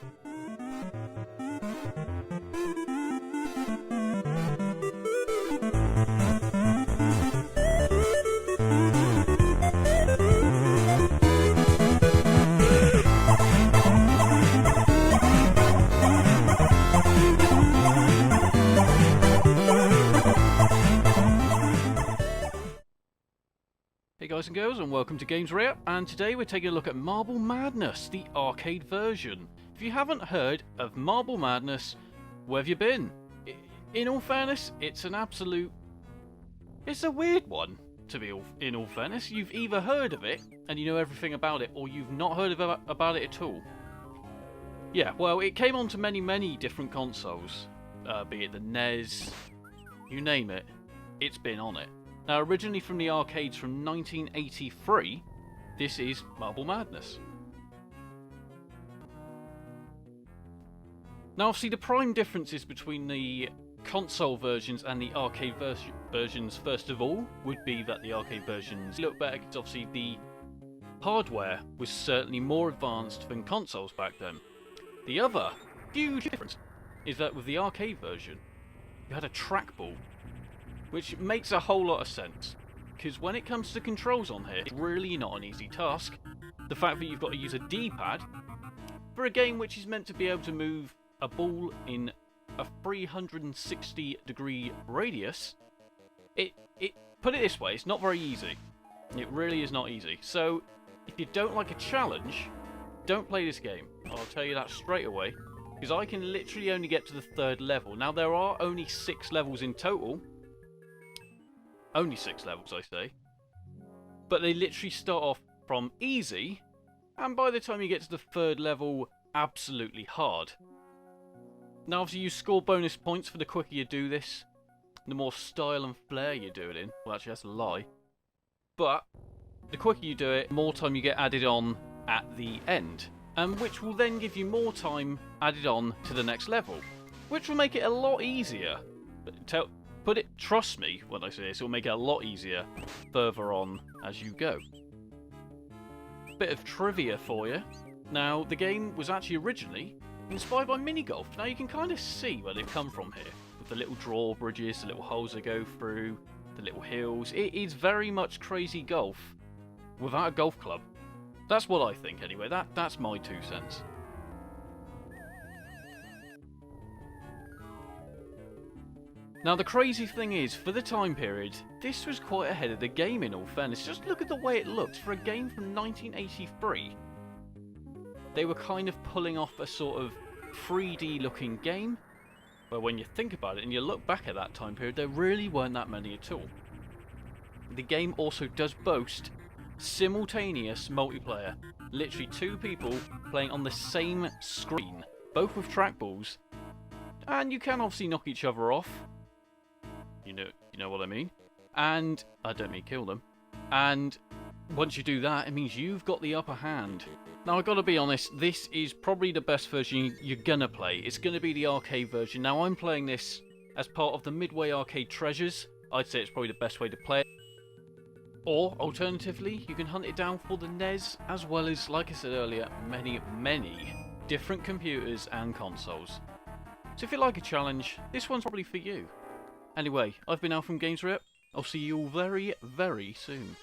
Hey guys and girls, and welcome to Games Rare, and today we're taking a look at Marble Madness, the arcade version. If you haven't heard of Marble Madness, where have you been? In all fairness, it's a weird one, in all fairness. You've either heard of it, and you know everything about it, or you've not heard about it at all. Yeah, well, it came onto many different consoles, be it the NES, you name it, it's been on it. Now, originally from the arcades from 1983, this is Marble Madness. Now, obviously, the prime differences between the console versions and the arcade versions, first of all, would be that the arcade versions look better because obviously the hardware was certainly more advanced than consoles back then. The other huge difference is that with the arcade version, you had a trackball, which makes a whole lot of sense, because when it comes to controls on here, it's really not an easy task. The fact that you've got to use a D-pad for a game which is meant to be able to move a ball in a 360-degree radius, put it this way, it's not very easy. It really is not easy. So, if you don't like a challenge, don't play this game. I'll tell you that straight away, because I can literally only get to the 3rd level. Now, there are only 6 levels in total. Only 6 levels, I say. But they literally start off from easy, and by the time you get to the 3rd level, absolutely hard. Now, obviously, you score bonus points for the quicker you do this, the more style and flair you do it in. Well, actually, that's a lie. But the quicker you do it, the more time you get added on at the end, which will then give you more time added on to the next level, which will make it a lot easier. Trust me when I say this, it will make it a lot easier further on as you go. Bit of trivia for you. Now, the game was actually originally inspired by mini golf. Now, you can kind of see where they've come from here, with the little drawbridges, the little holes they go through, the little hills. It is very much crazy golf without a golf club. That's what I think, anyway. That's my 2 cents. Now, the crazy thing is, for the time period, this was quite ahead of the game in all fairness. Just look at the way it looked. For a game from 1983, they were kind of pulling off a sort of 3D looking game, where when you think about it and you look back at that time period, there really weren't that many at all. The game also does boast simultaneous multiplayer. Literally 2 people playing on the same screen, both with trackballs, and you can obviously knock each other off. You know what I mean? And I don't mean kill them. And once you do that, it means you've got the upper hand. Now, I've got to be honest, this is probably the best version you're gonna play. It's gonna be the arcade version. Now, I'm playing this as part of the Midway Arcade Treasures. I'd say it's probably the best way to play it. Or, alternatively, you can hunt it down for the NES, as well as, like I said earlier, many different computers and consoles. So if you like a challenge, this one's probably for you. Anyway, I've been Al from Games Rare. I'll see you all very soon.